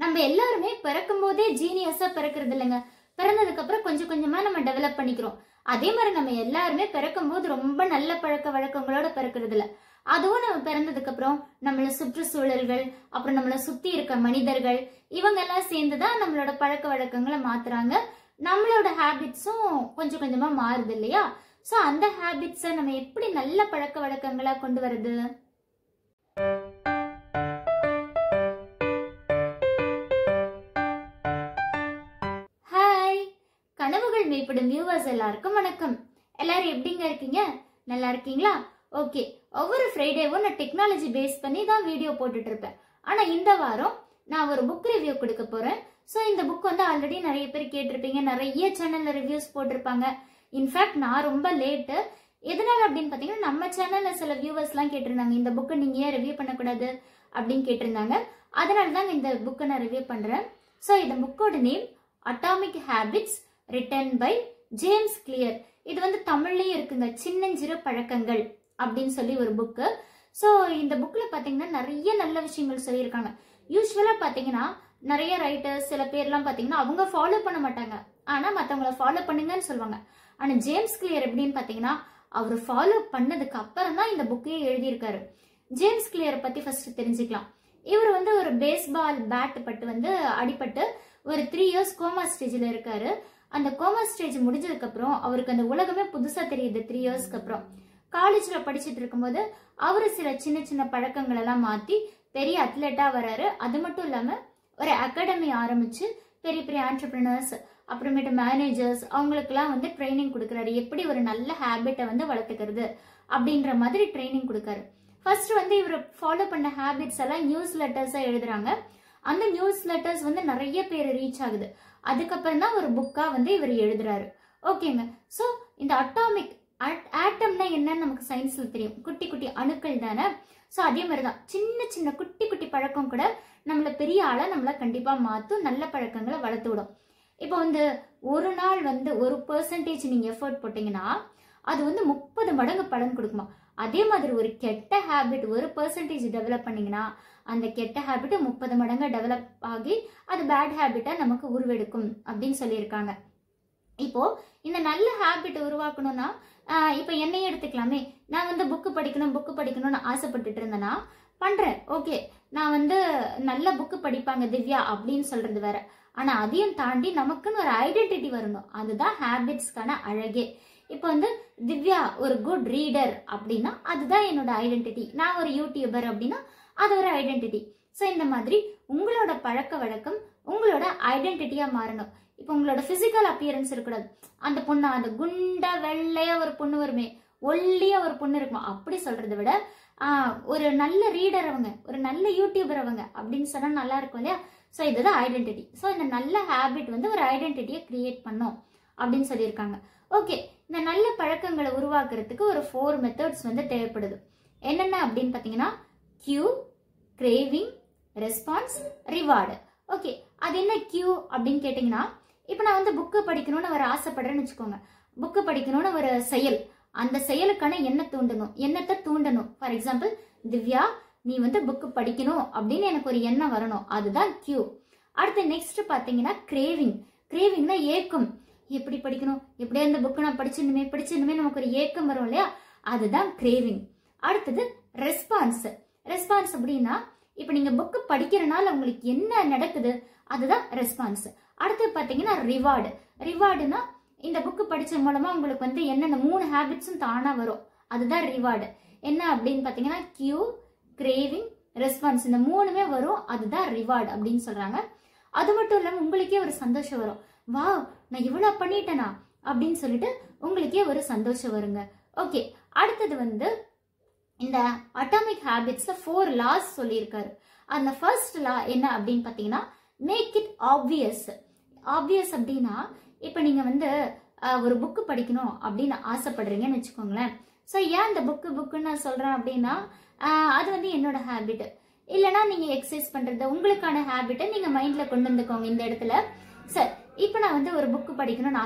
நம்ம எல்லாருமே பிறக்கும் போதே ஜீனியஸா பிறக்கிறது இல்லைங்க. பிறந்ததுக்கு அப்புறம் கொஞ்சம் கொஞ்சமா நம்ம டெவலப் பண்ணிக்கிறோம். அதே மாதிரி நம்ம எல்லாருமே பிறக்கும் போது ரொம்ப நல்ல பழக்க வழக்கங்களோட பிறக்கிறது இல்ல. அதுவும் நம்ம பிறந்ததுக்கு அப்புறம் நம்மள சுற்றுச்சூழல்கள், அப்புறம் நம்மள சுத்தி இருக்க மனிதர்கள், இவங்க எல்லாம் சேர்ந்துதான் நம்மளோட பழக்க வழக்கங்களை மாத்துறாங்க. நம்மளோட ஹேபிட்ஸும் கொஞ்சம் கொஞ்சமா மாறுது இல்லையா? சோ அந்த ஹேபிட்ஸை நம்ம எப்படி நல்ல பழக்க வழக்கங்களா கொண்டு வருது? கனவுகள் மேம்படும் வியூவர்ஸ் எல்லாருக்கும் வணக்கம். எல்லாரும் எப்படிங்க இருக்கீங்க? நல்லா இருக்கீங்களா? ஓகே, ஒவ்வொரு ஃப்ரைடேவும் நான் டெக்னாலஜி பேஸ் பண்ணி தான் வீடியோ போட்டுட்டு இருப்பேன். ஆனா இந்த வாரம் நான் ஒரு புக் ரிவ்யூ கொடுக்க போறேன். ஸோ இந்த புக் வந்து ஆல்ரெடி நிறைய பேர் கேட்டிருப்பீங்க, நிறைய சேனல்ல ரிவ்யூஸ் போட்டிருப்பாங்க. இன்ஃபேக்ட் நான் ரொம்ப லேட்டு. எதனால அப்படின்னு பாத்தீங்கன்னா, நம்ம சேனல்ல சில வியூவர்ஸ் எல்லாம் கேட்டிருந்தாங்க, இந்த புக்கை நீங்க ஏன் ரிவ்யூ பண்ணக்கூடாது அப்படின்னு கேட்டிருந்தாங்க. அதனாலதான் இந்த புக்கை நான் ரிவ்யூ பண்றேன். ஸோ இந்த புக்கோட name atomic habits, written by James Clear. இது வந்து தமிழ்லயும் இருக்குங்க, சின்னஞ்சிறு பழக்கங்கள் அப்படின்னு சொல்லி ஒரு புக்கு. ஸோ இந்த புக்ல பாத்தீங்கன்னா நிறைய நல்ல விஷயங்கள் சொல்லியிருக்காங்க. யூஸ்வலா பாத்தீங்கன்னா நிறைய ரைட்டர்ஸ் சில பேர்லாம் பாத்தீங்கன்னா அவங்க ஃபாலோ பண்ண மாட்டாங்க, ஆனா மத்தவங்களை ஃபாலோ பண்ணுங்கன்னு சொல்லுவாங்க. ஆனா ஜேம்ஸ் கிளியர் எப்படின்னு பாத்தீங்கன்னா, அவர் ஃபாலோ பண்ணதுக்கு அப்புறம் தான் இந்த புக்கையே எழுதியிருக்காரு. ஜேம்ஸ் கிளியரை பத்தி ஃபர்ஸ்ட் தெரிஞ்சுக்கலாம். இவர் வந்து ஒரு பேஸ்பால் பேட் பட்டு வந்து அடிபட்டு ஒரு 3 years கோமா ஸ்டேஜ்ல இருக்காரு. அந்த கோமா ஸ்டேஜ் முடிஞ்சதுக்கு அப்புறம் அவருக்கு அந்த உலகமே புதுசா தெரியுது. 3 yearsக்கு அப்புறம் காலேஜ்ல படிச்சுட்டு இருக்கும்போது அவரு சில சின்ன சின்ன பழக்கங்கள் எல்லாம் மாத்தி பெரிய அத்லெட்டா வராரு. அது மட்டும் இல்லாம ஒரு அகாடமி ஆரம்பிச்சு பெரிய பெரிய ஆண்டர்பிரினர்ஸ், அப்புறமேட்டு மேனேஜர்ஸ், அவங்களுக்கு எல்லாம் வந்து ட்ரைனிங் கொடுக்கறாரு. எப்படி ஒரு நல்ல ஹேபிட்டை வந்து வளர்த்துக்கிறது அப்படின்ற மாதிரி ட்ரைனிங் கொடுக்காரு. ஃபர்ஸ்ட் வந்து இவர் ஃபாலோ பண்ண ஹேபிட்ஸ் எல்லாம் நியூஸ் லெட்டர்ஸா எழுதுறாங்க. அந்த நியூஸ் லெட்டர்ஸ் வந்து நிறைய பேர் ரீச் ஆகுது. அதுக்கப்புறம் தான் ஒரு புக்கா வந்து இவர் எழுதுறாரு. ஓகேங்க. சோ இந்த அட்டாமிக் ஆட்டம்னா என்னன்னு நமக்கு சயின்ஸ்ல தெரியும், குட்டி குட்டி அணுக்கள் தானே. சோ அதே மாதிரிதான் சின்ன சின்ன குட்டி குட்டி பழக்கம் கூட நம்மள பெரிய ஆளா நம்மள கண்டிப்பா மாத்தும், நல்ல பழக்கங்களை வளர்த்து விடும். இப்போ வந்து ஒரு நாள் வந்து 1% நீங்க எஃபர்ட் போட்டீங்கன்னா அது வந்து 30 மடங்கு பலன் கொடுக்குமா. அதே மாதிரி ஒரு கெட்ட ஹேபிட் 1% டெவலப் பண்ணீங்கன்னா அந்த கெட்ட ஹேபிட் 30 மடங்கு டெவலப் ஆகி அது பேட் ஹேபிட்டா நமக்கு உருவெடுக்கும் அப்படின்னு சொல்லியிருக்காங்க. இப்போ இந்த நல்ல ஹேபிட் உருவாக்கணும்னா இப்ப என்னையே எடுத்துக்கலாமே. நான் வந்து புக்கு படிக்கணும்னு ஆசைப்பட்டுட்டு இருந்தேன்னா பண்றேன். ஓகே, நான் வந்து நல்ல புக்கு படிப்பாங்க திவ்யா அப்படின்னு சொல்றது வேற. ஆனா அதையும் தாண்டி நமக்குன்னு ஒரு ஐடென்டிட்டி வரணும். அதுதான் ஹேபிட்ஸ்க்கான அழகே. இப்போ வந்து திவ்யா ஒரு குட் ரீடர் அப்படின்னா அதுதான் என்னோட ஐடென்டிட்டி. நான் ஒரு யூடியூபர் அப்படின்னா அது ஒரு ஐடென்டிட்டி. ஸோ இந்த மாதிரி உங்களோட பழக்க வழக்கம் உங்களோட ஐடென்டிட்டியா மாறணும். இப்போ உங்களோட பிசிக்கல் அப்பியரன்ஸ் இருக்கக்கூடாது. அந்த பொண்ணு அந்த குண்டா வெள்ளையா ஒரு பொண்ணு வருமே, ஒல்லியா ஒரு பொண்ணு இருக்குமா, அப்படி சொல்றதை விட ஒரு நல்ல ரீடர் அவங்க, ஒரு நல்ல யூடியூபர் அவங்க அப்படின்னு சொன்னா நல்லா இருக்கும் இல்லையா? ஸோ இதுதான் ஐடென்டிட்டி. ஸோ இந்த நல்ல ஹேபிட் வந்து ஒரு ஐடென்டிட்டியை கிரியேட் பண்ணும் அப்படின்னு சொல்லியிருக்காங்க. ஓகே, இந்த நல்ல பழக்கங்களை உருவாக்குறதுக்கு ஒரு 4 மெத்தட்ஸ் வந்து தேவைப்படுது. என்னென்ன அப்படின்னு பாத்தீங்கன்னா, cue, craving, response, reward. Okay, அது என்ன கியூ அப்படின்னு கேட்டீங்கன்னா, இப்போ நான் வந்து புக்கு படிக்கணும்னு ஒரு ஆசைப்படுறேன்னு வச்சுக்கோங்க. புக்கு படிக்கணும்னு ஒரு செயல், அந்த செயலுக்கான எண்ணத்தை தூண்டணும். ஃபார் எக்ஸாம்பிள், திவ்யா நீ வந்து புக்கு படிக்கணும் அப்படின்னு எனக்கு ஒரு எண்ணம் வரணும், அதுதான் கியூ. அடுத்து நெக்ஸ்ட் பாத்தீங்கன்னா கிரேவிங். கிரேவிங்னா ஏக்கம், எப்படி படிக்கணும், எப்படியா இந்த புக்கு நான் படிச்சிருந்துமே நமக்கு ஒரு ஏக்கம் வரும் இல்லையா, அதுதான் கிரேவிங். அடுத்தது ரெஸ்பான்ஸ். ரெஸ்பான்ஸ் அப்படின்னா இப்ப நீங்க புக்கு படிக்கிறனால உங்களுக்கு என்ன நடக்குது, அதுதான் ரெஸ்பான்ஸ். அடுத்து பாத்தீங்கன்னா ரிவார்டு. ரிவார்டுனா இந்த புக்கு படிச்ச மூலமா உங்களுக்கு வந்து என்னென்ன 3 ஹேபிட்ஸும் தானா வரும், அதுதான் ரிவார்டு. என்ன அப்படின்னு பாத்தீங்கன்னா கியூ, கிரேவிங், ரெஸ்பான்ஸ், இந்த 3மே வரும், அதுதான் ரிவார்டு அப்படின்னு சொல்றாங்க. அது மட்டும் இல்லாம உங்களுக்கே ஒரு சந்தோஷம் வரும். வா, நான் இவ்வளவு பண்ணிட்டேனா அப்படின்னு சொல்லிட்டு உங்களுக்கே ஒரு சந்தோஷம் வருங்க. ஓகே, அடுத்தது வந்து இந்த அட்டாமிக் ஹேபிட்ஸ்ல 4 லாஸ் சொல்லியிருக்காரு. அந்த ஃபர்ஸ்ட் லா என்ன அப்படின்னு பாத்தீங்கன்னா, மேக் இட் ஆப்வியஸ். ஆப்வியஸ் அப்படின்னா இப்ப நீங்க வந்து ஒரு புக்கு படிக்கணும் அப்படின்னு ஆசைப்படுறீங்கன்னு வச்சுக்கோங்களேன். ஸோ ஏன் இந்த புக்குன்னு நான் சொல்றேன் அப்படின்னா, அது வந்து என்னோட ஹேபிட். இல்லைன்னா நீங்க எக்ஸசைஸ் பண்றது உங்களுக்கான ஹேபிட்டை நீங்க மைண்ட்ல கொண்டு வந்துக்கோங்க இந்த இடத்துல. சார், இப்ப நான் வந்து ஒரு புக்கு படிக்கணும்னு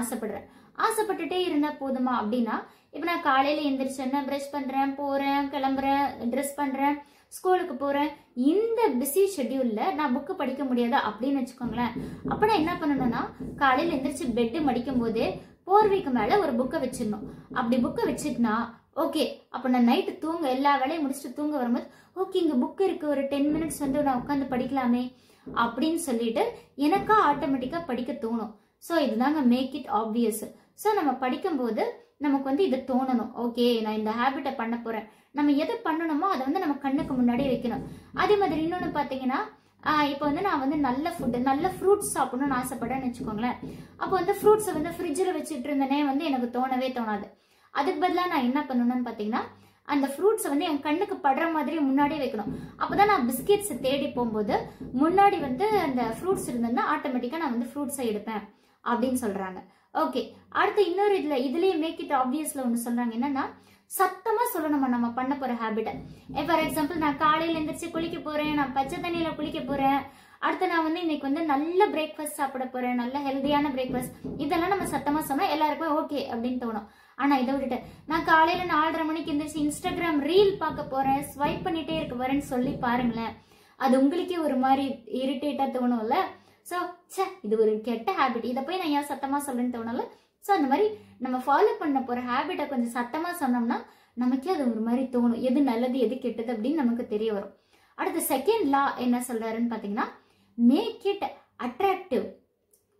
ஆசைப்பட்டுட்டே இருந்தா போதுமா அப்படின்னா, இப்ப நான் காலையில எந்திரிச்சேன்னா பிரஷ் பண்றேன், போறேன், கிளம்புறேன், ட்ரெஸ் பண்றேன், ஸ்கூலுக்கு போறேன், இந்த பிஸி ஷெட்யூல்ல நான் புக்கு படிக்க முடியாதா அப்படின்னு வச்சுக்கோங்களேன். அப்ப நான் என்ன பண்ணணும்னா, காலையில எந்திரிச்சு பெட்டு மடிக்கும் போதே போர்வைக்கு மேல ஒரு புக்கை வச்சிடணும். அப்படி புக்கை வச்சுட்டுனா ஓகே, அப்ப நான் நைட்டு தூங்க எல்லா வேலையும் முடிச்சுட்டு தூங்க வரும்போது ஓகே இங்க புக் இருக்கு, ஒரு 10 மினிட்ஸ் வந்து நான் உட்காந்து படிக்கலாமே அப்படின்னு சொல்லிட்டு எனக்கா ஆட்டோமேட்டிக்கா படிக்க தோணும். ஸோ இதுதாங்க மேக் இட் ஆப்வியஸ். ஸோ நம்ம படிக்கும்போது நமக்கு வந்து இது தோணணும், ஓகே நான் இந்த ஹேபிட்டை பண்ண போறேன். நம்ம எது பண்ணணுமோ அதை வந்து நம்ம கண்ணுக்கு முன்னாடி வைக்கணும். அதே மாதிரி இன்னொன்று பார்த்தீங்கன்னா, இப்போ வந்து நான் வந்து நல்ல ஃபுட்டு, நல்ல ஃப்ரூட்ஸ் சாப்பிடணும்னு ஆசைப்படுறேன்னு வச்சுக்கோங்களேன். அப்போ வந்து ஃப்ரூட்ஸை வந்து ஃப்ரிட்ஜில் வச்சுட்டு இருந்தேனே வந்து எனக்கு தோணவே தோணாது. அதுக்கு பதிலாக நான் என்ன பண்ணணும்னு பார்த்தீங்கன்னா, அந்த ஃப்ரூட்ஸை வந்து என் கண்ணுக்கு படுற மாதிரி முன்னாடியே வைக்கணும். அப்போதான் நான் பிஸ்கெட்ஸை தேடி போகும்போது முன்னாடி வந்து அந்த ஃப்ரூட்ஸ் இருந்ததுன்னா ஆட்டோமேட்டிக்காக நான் வந்து ஃப்ரூட்ஸை எடுப்பேன் அப்படின்னு சொல்றாங்க. ஓகே, அடுத்து இன்னொரு இதுலயே மேக் இட் ஆப்வியஸ்ல ஒன்று சொல்றாங்க. என்னன்னா, சத்தமா சொல்லணுமா நம்ம பண்ண போற ஹேபிட்டை. ஃபார் எக்ஸாம்பிள், நான் காலையில எந்திரிச்சு குளிக்க போறேன், நான் பச்சை தண்ணியில குளிக்க போறேன், அடுத்து நான் வந்து இன்னைக்கு வந்து நல்ல பிரேக்ஃபாஸ்ட் சாப்பிட போறேன், நல்ல ஹெல்தியான பிரேக்ஃபாஸ்ட், இதெல்லாம் நம்ம சத்தமா சொன்னா எல்லாருக்குமே ஓகே அப்படின்னு தோணும். ஆனா இதை விட்டுட்டு நான் காலையில 4:30 மணிக்கு எந்திரிச்சு இன்ஸ்டாகிராம் ரீல் பார்க்க போறேன், ஸ்வைப் பண்ணிட்டே இருக்க வரேன்னு சொல்லி பாருங்களேன், அது உங்களுக்கே ஒரு மாதிரி இரிட்டேட்டா தோணும்ல. ஸோ இது ஒரு கெட்ட ஹேபிட், இதை போய் நான் ஏன் சத்தமா சொல்றேன்னு தோணல. ஸோ அந்த மாதிரி நம்ம ஃபாலோ பண்ண போற ஹேபிட்டை கொஞ்சம் சத்தமா சொன்னோம்னா நமக்கே அது ஒரு மாதிரி தோணும், எது நல்லது எது கெட்டது அப்படின்னு நமக்கு தெரிய வரும். அடுத்து செகண்ட் லா என்ன சொல்றாருன்னு பாத்தீங்கன்னா, மேக் இட் அட்ராக்டிவ்.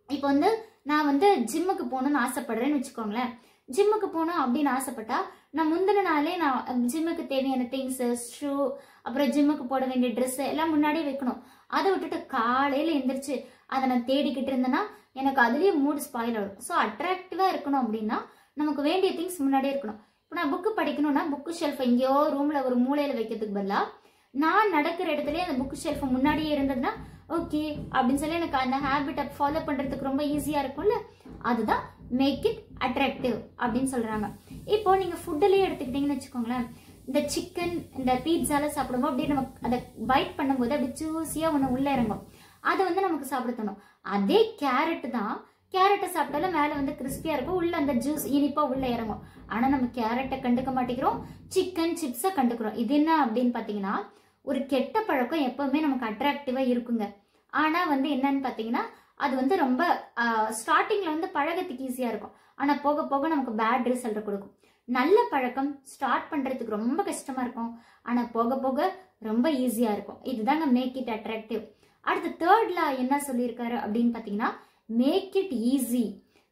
இப்போ வந்து நான் வந்து ஜிம்முக்கு போகணும்னு ஆசைப்படுறேன்னு வச்சுக்கோங்களேன். ஜிம்முக்கு போகணும் அப்படின்னு ஆசைப்பட்டா நான் முந்தின நாளே நான் ஜிம்முக்கு தேவையான திங்ஸ், ஷூ, அப்புறம் ஜிம்முக்கு போட வேண்டிய ட்ரெஸ் எல்லாம் முன்னாடியே வைக்கணும். அதை விட்டுட்டு காலையில எந்திரிச்சு அதை நான் தேடிக்கிட்டு இருந்தேன்னா எனக்கு அதுலயே மூடு ஸ்பாயில் ஆகும். ஸோ அட்ராக்டிவா இருக்கணும் அப்படின்னா நமக்கு வேண்டிய திங்ஸ் முன்னாடியே இருக்கணும். இப்போ நான் புக்கு படிக்கணும்னா புக்கு ஷெல்ஃப் எங்கேயோ ரூம்ல ஒரு மூலையில வைக்கிறதுக்கு பதிலா நான் நடக்கிற இடத்துலயே அந்த புக்கு ஷெல்ஃப் முன்னாடியே இருந்ததுன்னா ஓகே அப்படின்னு சொல்லி எனக்கு அந்த ஹேபிட்டை ஃபாலோ பண்றதுக்கு ரொம்ப ஈஸியா இருக்கும்ல. அதுதான் மேக் இட் அட்ராக்டிவ் அப்படின்னு சொல்றாங்க. இப்போ நீங்க ஃபுட்லயே எடுத்துக்கிட்டீங்கன்னு வச்சுக்கோங்களேன், இந்த சிக்கன், இந்த பீட்சால சாப்பிடும்போது அப்படியே நமக்கு அதை பைட் பண்ணும்போது அப்படி ஜூசியா ஒன்று உள்ள இறங்கும், அதை வந்து நமக்கு சாப்பிட தோணும். அதே கேரட் தான், கேரட்டை சாப்பிட்டாலும் மேல வந்து கிறிஸ்பியா இருக்கும், உள்ள அந்த ஜூஸ் இனிப்பா உள்ள இறங்கும். ஆனா நம்ம கேரட்டை கண்டுக்க மாட்டேங்கிறோம், சிக்கன் சிப்ஸை கண்டுக்கிறோம். இது என்ன அப்படின்னு பாத்தீங்கன்னா, ஒரு கெட்ட பழக்கம் எப்பவுமே நமக்கு அட்ராக்டிவா இருக்குங்க. ஆனா வந்து என்னன்னு பாத்தீங்கன்னா, அது வந்து ரொம்ப ஸ்டார்டிங்ல வந்து பழகத்துக்கு ஈஸியா இருக்கும், ஆனா போக போக நமக்கு பேட் ரிசல்ட் கொடுக்கும். நல்ல பழக்கம் ஸ்டார்ட் பண்றதுக்கு ரொம்ப கஷ்டமா இருக்கும், ஆனா போக போக ரொம்ப ஈஸியா இருக்கும். இதுதாங்க மேக் இட் அட்ராக்டிவ். அடுத்து தேர்ட் லா என்ன சொல்லியிருக்காரு அப்படின்னு பாத்தீங்கன்னா, make it easy.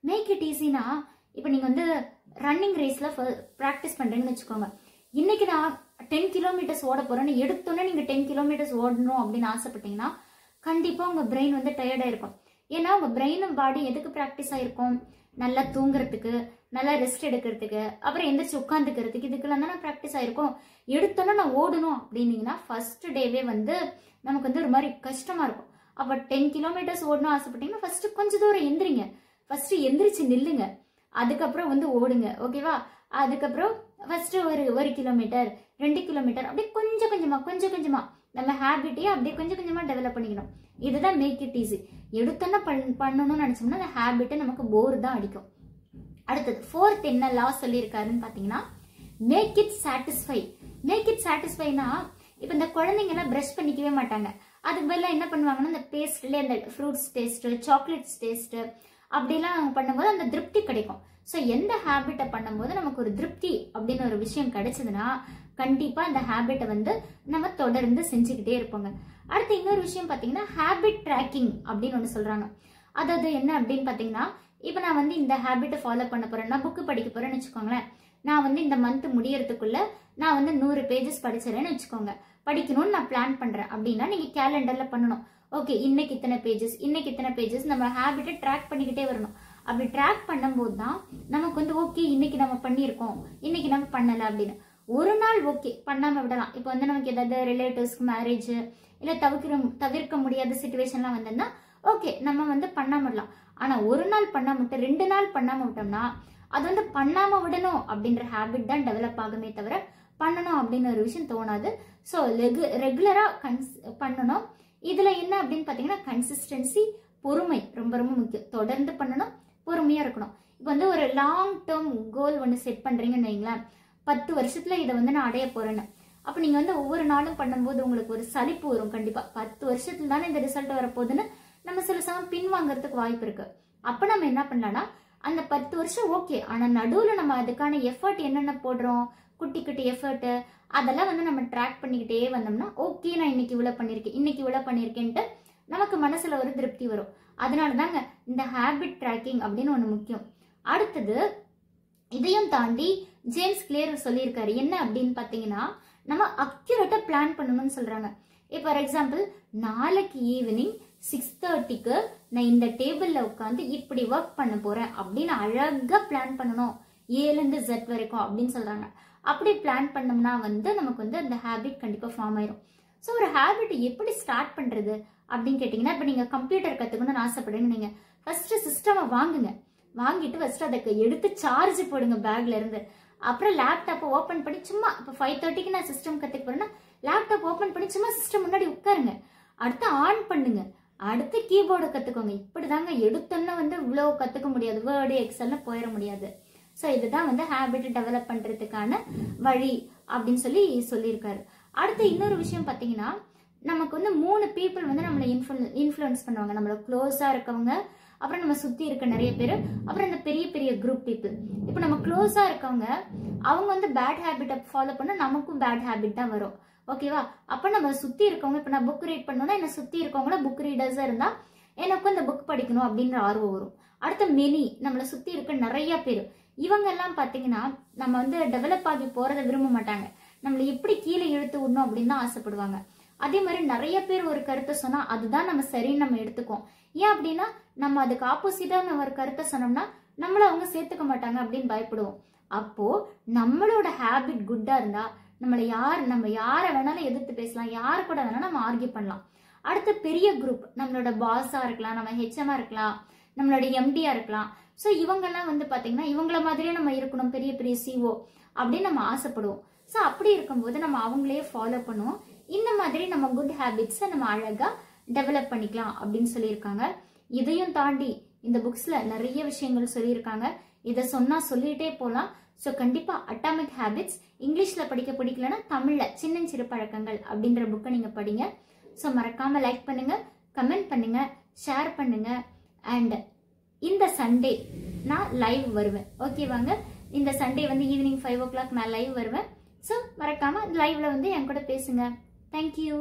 Make it ஈஸினா, இப்போ நீங்க வந்து ரன்னிங் ரேஸ்ல ப்ராக்டிஸ் பண்றீங்கன்னு வச்சுக்கோங்க. இன்னைக்கு நான் 10 கிலோமீட்டர்ஸ் ஓட போறேன்னு எடுத்தோன்னே நீங்க 10 கிலோமீட்டர்ஸ் ஓடணும் அப்படின்னு ஆசைப்பட்டீங்கன்னா கண்டிப்பா உங்க பிரெயின் வந்து டயர்டா இருக்கும். ஏன்னா உங்க பிரெயினும் பாடி எதுக்கு ப்ராக்டிஸ் ஆயிருக்கும், நல்லா தூங்குறதுக்கு, நல்லா ரெஸ்ட் எடுக்கிறதுக்கு, அப்புறம் எந்திரிச்சு உட்காந்துக்கிறதுக்கு, இதுக்கெல்லாம் தான் ப்ராக்டிஸ் ஆயிருக்கும். எடுத்தோன்னா நான் ஓடணும் அப்படின்னீங்கன்னா ஃபர்ஸ்ட் டேவே வந்து நமக்கு வந்து ஒரு மாதிரி கஷ்டமா இருக்கும். அப்ப 10 கிலோமீட்டர்ஸ் ஓடணும் ஆசைப்பட்டீங்கன்னா ஃபர்ஸ்ட் கொஞ்சம் தூரம் எந்திரிங்க, ஃபர்ஸ்ட் எந்திரிச்சு நில்லுங்க, அதுக்கப்புறம் வந்து ஓடுங்க, ஓகேவா? அதுக்கப்புறம் ஃபர்ஸ்ட் ஒரு கிலோமீட்டர், 2 கிலோமீட்டர், அப்படியே கொஞ்சம் கொஞ்சமா நம்ம ஹேபிட்டையே அப்படியே கொஞ்சம் கொஞ்சமா டெவலப் பண்ணிக்கணும். இதுதான் மேக் இட் ஈஸி. எடுத்தோன்னா பண்ணணும்னு நினைச்சோம்னா அந்த ஹேபிட்டை நமக்கு போர் தான் அடிக்கும். அடுத்தது ஃபோர்த் என்ன லா சொல்லியிருக்காருன்னு பாத்தீங்கன்னா, make it satisfy. Make it சாட்டிஸ்ஃபைனா, இப்ப இந்த குழந்தைங்க எல்லாம் பிரஷ் பண்ணிக்கவே மாட்டாங்க, அதுக்கு பதிலா என்ன பண்ணுவாங்கன்னா இந்த பேஸ்ட்ல அந்த ஃப்ரூட்ஸ் டேஸ்ட், சாக்லேட்ஸ் டேஸ்ட் அப்படிலாம் பண்ணும்போது அந்த திருப்தி கிடைக்கும். ஸோ எந்த ஹேபிட்டை பண்ணும்போது நமக்கு ஒரு திருப்தி அப்படின்னு ஒரு விஷயம் கிடைச்சதுன்னா கண்டிப்பா அந்த ஹேபிட்டை வந்து நம்ம தொடர்ந்து செஞ்சுக்கிட்டே இருப்போங்க. அடுத்து இன்னொரு விஷயம் பாத்தீங்கன்னா, ஹேபிட் ட்ராக்கிங் அப்படின்னு ஒன்று சொல்றாங்க. அதாவது என்ன அப்படின்னு பாத்தீங்கன்னா, இப்போ நான் வந்து இந்த ஹேபிட்டை ஃபாலோ பண்ண போறேன், நான் புக்கு படிக்க போறேன்னு வச்சுக்கோங்களேன். நான் வந்து இந்த மந்த் முடியறதுக்குள்ள நான் வந்து 100 பேஜஸ் படிச்சிடறேன்னு வச்சுக்கோங்க. படிக்கணும்னு நான் பிளான் பண்றேன் அப்படின்னா நீங்க கேலண்டர்ல பண்ணணும். ஓகே, இன்னைக்கு இத்தனை பேஜஸ், இன்னைக்கு இத்தனை பேஜஸ், நம்ம ஹேபிட்டை ட்ராக் பண்ணிக்கிட்டே வரணும். அப்படி ட்ராக் பண்ணும்போது தான் நமக்கு வந்து ஓகே இன்னைக்கு நம்ம பண்ணியிருக்கோம், இன்னைக்கு நம்ம பண்ணல அப்படின்னு. ஒரு நாள் ஓகே பண்ணாம விடலாம். இப்போ வந்து நமக்கு ஏதாவது ரிலேட்டிவ்ஸ்க்கு மேரேஜ் இல்ல தவிர்க்க முடியாத சிச்சுவேஷன்லாம் வந்ததுன்னா ஓகே நம்ம வந்து பண்ணாம விடலாம். ஆனா ஒரு நாள் பண்ணாம விட்டு 2 நாள் பண்ணாம விட்டோம்னா அது வந்து பண்ணாம விடணும் அப்படின்ற ஹேபிட் தான் டெவலப் ஆகுமே தவிர பண்ணணும் அப்படின்னு ஒரு விஷயம் தோணாது. ஸோ ரெகுலரா பண்ணணும். இதுல என்ன அப்படின்னு பாத்தீங்கன்னா, கன்சிஸ்டன்சி, பொறுமை ரொம்ப ரொம்ப முக்கியம். தொடர்ந்து பண்ணணும், பொறுமையா இருக்கணும். இப்போ வந்து ஒரு லாங் டேர்ம் கோல் ஒன்று செட் பண்றீங்கன்னு வைங்களேன், 10 வருஷத்துல இதை வந்து நான் அடைய போறேன்னு. அப்ப நீங்க வந்து ஒவ்வொரு நாளும் பண்ணும்போது உங்களுக்கு ஒரு சலிப்பு வரும். கண்டிப்பா 10 வருஷத்துல தானே இந்த ரிசல்ட் வரப்போகுதுன்னு நம்ம சில சமயம் பின் வாங்குறதுக்கு வாய்ப்பு இருக்கு. அப்ப நம்ம என்ன பண்ணலாம்னா அந்த 10 வருஷம் ஓகே, ஆனா நடுவுல நம்ம அதுக்கான எஃபர்ட் என்னென்ன போடுறோம், குட்டி குட்டி எஃபர்ட், அதெல்லாம் வந்து நம்ம ட்ராக் பண்ணிக்கிட்டே வந்தோம்னா ஓகே நான் இன்னைக்கு இவ்வளவு பண்ணிருக்கேன், இன்னைக்கு இவ்வளவு பண்ணிருக்கேன்ட்டு நமக்கு மனசுல ஒரு திருப்தி வரும். அதனாலதாங்க இந்த ஹேபிட் ட்ராக்கிங் அப்படின்னு ஒண்ணு முக்கியம். அடுத்தது இதையும் தாண்டி ஜேம்ஸ் கிளியர் சொல்லியிருக்காரு. என்ன அப்படின்னு பாத்தீங்கன்னா நம்ம அக்யூரேட்டா பிளான் பண்ணணும்னு சொல்றாங்க. ஃபார் எக்ஸாம்பிள் நாளைக்கு ஈவினிங் 6:30க்கு நான் இந்த டேபிள்ல உட்காந்து இப்படி ஒர்க் பண்ண போறேன் அப்படின்னு அழகா பிளான் பண்ணணும், ஏல இருந்து Z வரைக்கும் அப்படின்னு சொல்றாங்க. அப்படி பிளான் பண்ணோம்னா வந்து நமக்கு வந்து அந்த ஹேபிட் கண்டிப்பா ஃபார்ம் ஆயிரும். ஸோ ஒரு ஹேபிட் எப்படி ஸ்டார்ட் பண்றது அப்படின்னு கேட்டீங்கன்னா, இப்ப நீங்க கம்ப்யூட்டர் கத்துக்கணும்னு ஆசைப்படுறீங்க, நீங்க ஃபர்ஸ்ட் சிஸ்டமை வாங்குங்க, வாங்கிட்டு ஃபர்ஸ்ட் அதுக்கு எடுத்து சார்ஜ் போடுங்க பேக்ல இருந்து. அப்புறம் லேப்டாப்பை ஓபன் பண்ணி சும்மா இப்போ 5:30க்கு நான் சிஸ்டம் கத்துக்க போறேன்னா லேப்டாப் ஓபன் பண்ணி சும்மா சிஸ்டம் முன்னாடி உட்காருங்க, அடுத்து ஆன் பண்ணுங்க, அடுத்து கீபோர்டு கத்துக்கோங்க. இப்படிதாங்க எடுத்தோன்னா வந்து இவ்வளவு கத்துக்க முடியாது, வேர்டு எக்ஸல்னு போயிட முடியாது. ஸோ இதுதான் வந்து ஹேபிட் டெவலப் பண்றதுக்கான வழி அப்படின்னு சொல்லியிருக்காரு. அடுத்து இன்னொரு விஷயம் பாத்தீங்கன்னா, நமக்கு வந்து 3 பீப்புள் வந்து நம்மளை இன்ஃப்ளூயன்ஸ் பண்ணுவாங்க. நம்மள க்ளோஸா இருக்கவங்க, அப்புறம் நம்ம சுத்தி இருக்க நிறைய பேர், அப்புறம் இந்த பெரிய பெரிய குரூப் பீப்புள். இப்போ நம்ம க்ளோஸா இருக்கவங்க அவங்க வந்து பேட் ஹேபிட்டை ஃபாலோ பண்ணா நமக்கும் பேட் ஹேபிட் தான் வரும். ஓகேவா? அப்ப நம்ம சுத்தி இருக்கவங்க, இப்ப நான் புக் ரீட் பண்ணோம்னா என்ன சுத்தி இருக்கவங்கள புக் ரீடர்ஸா இருந்தா எனக்கும் இந்த புக் படிக்கணும் அப்படின்ற ஆர்வம் வரும். அடுத்த மெனி நம்மளை சுத்தி இருக்க நிறைய பேர், இவங்க எல்லாம் பாத்தீங்கன்னா நம்ம வந்து டெவலப் ஆகி போறதை விரும்ப மாட்டாங்க, நம்மளை எப்படி கீழே இழுத்து விடணும் அப்படின்னு தான் ஆசைப்படுவாங்க. அதே மாதிரி நிறைய பேர் ஒரு கருத்தை சொன்னா அதுதான் நம்ம சரின்னு நம்ம எடுத்துக்கோம். ஏன் அப்படின்னா நம்ம அதுக்கு ஆப்போசிட்டா நம்ம ஒரு கருத்தை சொன்னோம்னா நம்மள அவங்க சேர்த்துக்க மாட்டாங்க அப்படின்னு பயப்படுவோம். அப்போ நம்மளோட ஹேபிட் குட்டா இருந்தா நம்ம யாரை வேணாலும் எதிர்த்து பேசலாம், யாரு கூட வேணாலும் நம்ம ஆர்கியூ பண்ணலாம். அடுத்த பெரிய குரூப், நம்மளோட பாஸா இருக்கலாம், நம்ம ஹெச்எம்ஆ இருக்கலாம், நம்மளோட எம்டியா இருக்கலாம். ஸோ இவங்கெல்லாம் வந்து பாத்தீங்கன்னா இவங்கள மாதிரியே நம்ம இருக்கணும், பெரிய பெரிய சிஓ அப்படின்னு நம்ம ஆசைப்படுவோம். ஸோ அப்படி இருக்கும்போது நம்ம அவங்களே ஃபாலோ பண்ணுவோம். இந்த மாதிரி நம்ம குட் ஹேபிட்ஸை நம்ம அழகா டெவலப் பண்ணிக்கலாம் அப்படின்னு சொல்லியிருக்காங்க. இதையும் தாண்டி இந்த புக்ஸ்ல நிறைய விஷயங்கள் சொல்லியிருக்காங்க. இதை சொன்னா சொல்லிட்டே போலாம். ஸோ கண்டிப்பா அட்டாமிக் ஹேபிட்ஸ் இங்கிலீஷ்ல படிக்க பிடிக்கலன்னா தமிழ்ல சின்னஞ்சிறு பழக்கங்கள் அப்படின்ற புக்கை நீங்க படிங்க. ஸோ மறக்காம லைக் பண்ணுங்க, கமெண்ட் பண்ணுங்க, ஷேர் பண்ணுங்க. அண்ட் இந்த சண்டே நான் லைவ் வருவேன். ஓகேவாங்க? இந்த சண்டே வந்து ஈவினிங் 5 o'clock நான் லைவ் வருவேன். ஸோ மறக்காம லைவ்ல வந்து என் கூட பேசுங்க. தேங்க்யூ.